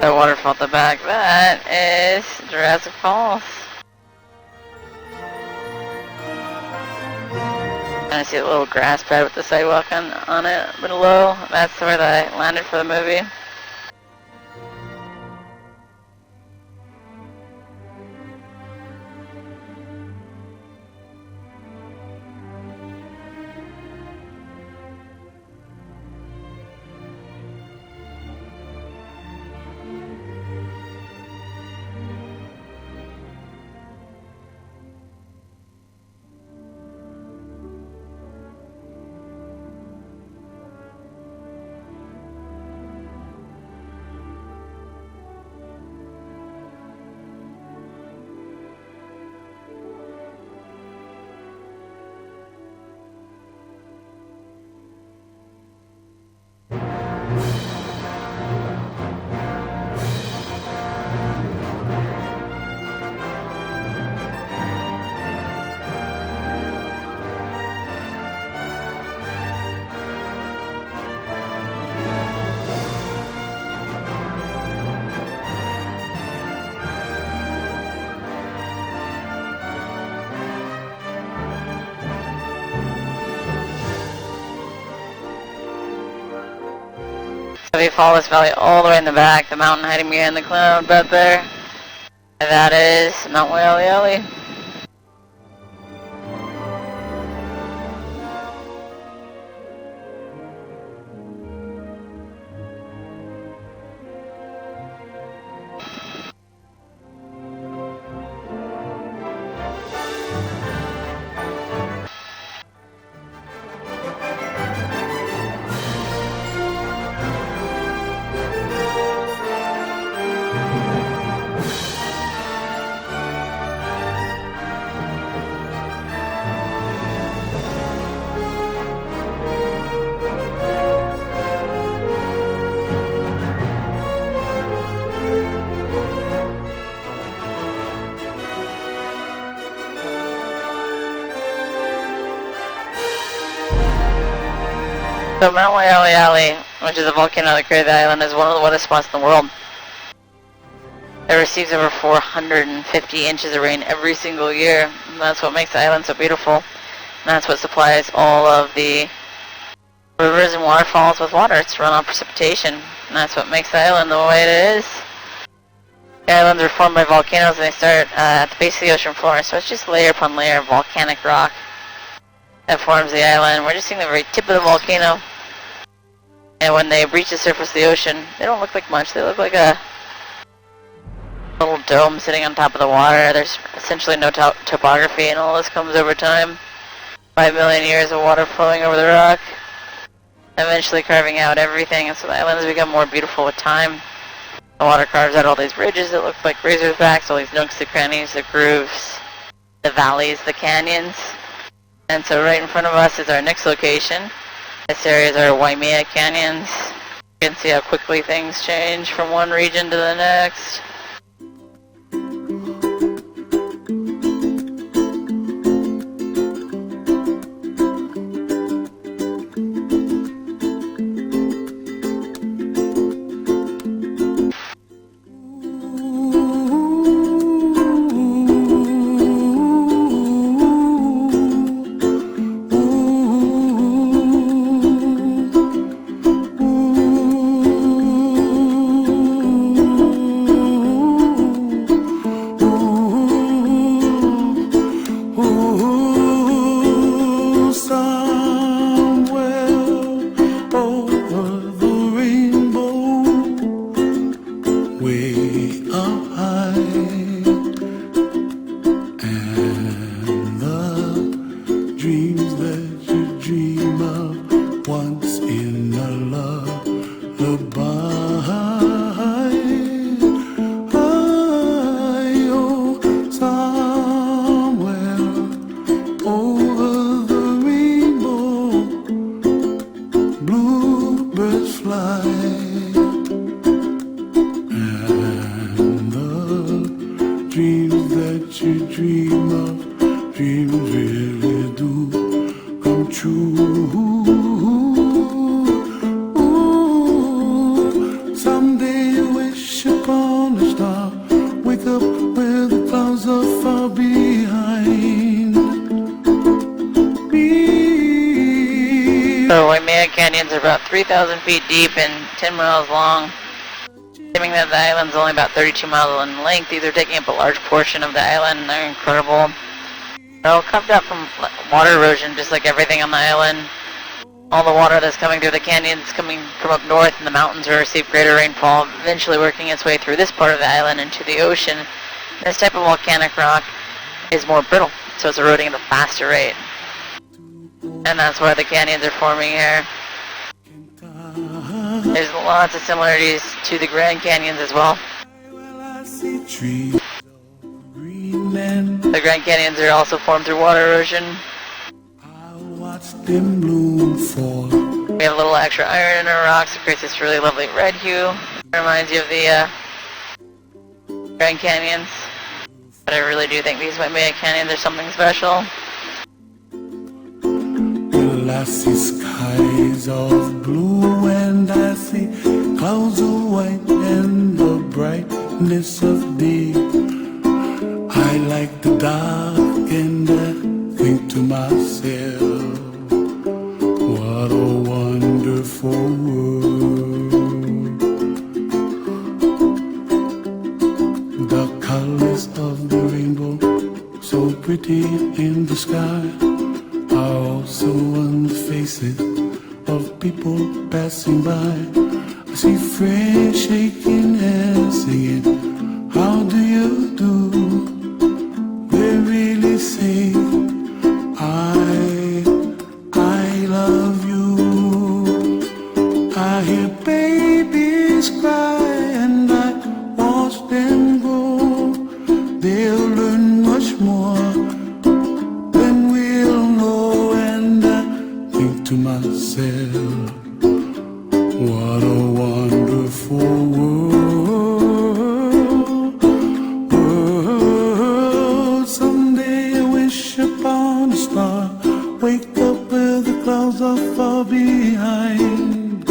The waterfall at the back, that is Jurassic Falls. And I see a little grass pad with the sidewalk on it below. That's where I landed for the movie. If you follow this valley all the way in the back, the mountain hiding behind the cloud back there, and that is Mount Waialeale. So Mount Waialeale, which is a volcano that created the island, is one of the wettest spots in the world. It receives over 450 inches of rain every single year. And that's what makes the island so beautiful. And that's what supplies all of the rivers and waterfalls with water. It's runoff precipitation. And that's what makes the island the way it is. The islands are formed by volcanoes, and they start at the base of the ocean floor. So it's just layer upon layer of volcanic rock that forms the island. We're just seeing the very tip of the volcano. And when they reach the surface of the ocean, they don't look like much. They look like a little dome sitting on top of the water. There's essentially no topography, and all this comes over time. 5 million years of water flowing over the rock, eventually carving out everything, and so the island has become more beautiful with time. The water carves out all these ridges that look like razor's backs, all these nooks, the crannies, the grooves, the valleys, the canyons. And so right in front of us is our next location. This area is our Waimea Canyons. You can see how quickly things change from one region to the next. Someday you wish The Waimea canyons are about 3,000 feet deep and 10 miles long. Assuming that the island's only about 32 miles in length, these are taking up a large portion of the island, and they're incredible. They're all carved out from water erosion, just like everything on the island. All the water that's coming through the canyons coming from up north, and the mountains will receive greater rainfall, eventually working its way through this part of the island into the ocean. This type of volcanic rock is more brittle, so it's eroding at a faster rate. And that's why the canyons are forming here. There's lots of similarities to the Grand Canyons as well. The Grand Canyons are also formed through water erosion. We have a little extra iron in our rocks. It creates this really lovely red hue. It reminds you of the Grand Canyons. But I really do think these Waimea Canyons are something special. I see skies of blue and I see clouds of white and the brightness of day. I like the dark and I think to myself, what a wonderful world. The colors of the rainbow, so pretty in the sky, are also on the faces of people passing by. I see friends shaking hands singing, how do you do? They really say, I love you. I hear babies cry and I watch them grow. They'll learn much more than we'll know, and I think to myself, what a wonderful world. Someday I wish upon a star, wake up where the clouds are far behind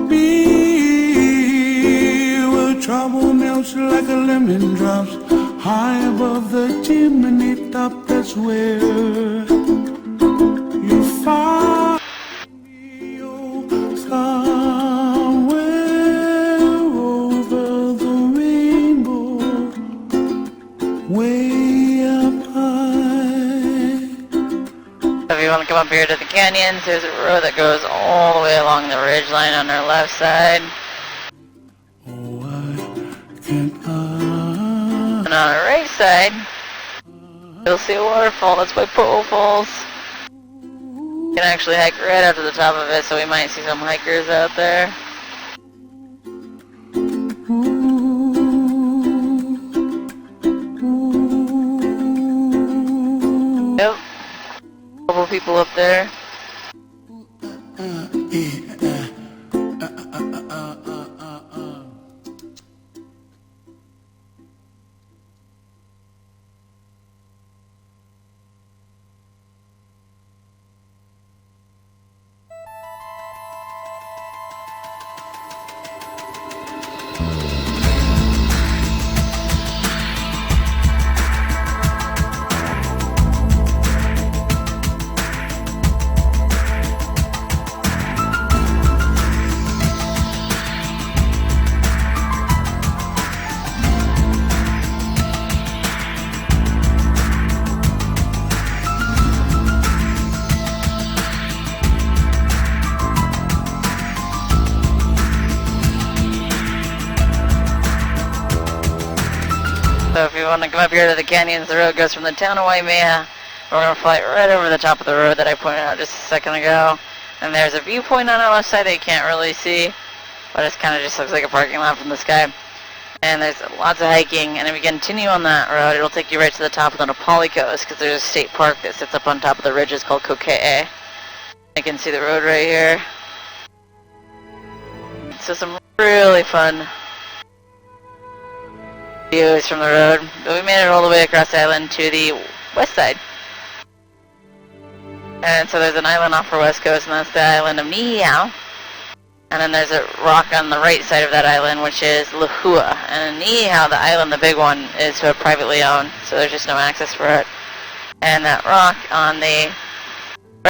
me, where trouble melts like a lemon drops high above the chimney top. That's where you find me, oh, somewhere over the rainbow, way up high. So if you want to come up here to the canyons, there's a road that goes all the way along the ridge line on our left side. Oh, I can't And on our right side, you'll see a waterfall. That's by Po'o Falls. You can actually hike right up to the top of it, so we might see some hikers out there. Yep. A couple people up there. So if you want to come up here to the canyons, the road goes from the town of Waimea. We're going to fly right over the top of the road that I pointed out just a second ago. And there's a viewpoint on our left side that you can't really see, but it kind of just looks like a parking lot from the sky. And there's lots of hiking, and if you continue on that road, it'll take you right to the top of the Nepali Coast, because there's a state park that sits up on top of the ridges called Kokee. You can see the road right here. So some really fun views from the road. But we made it all the way across the island to the west side. And so there's an island off our west coast, and that's the island of Niihau. And then there's a rock on the right side of that island, which is Lehua. And Niihau, the island, the big one, is privately owned, so there's just no access for it. And that rock on the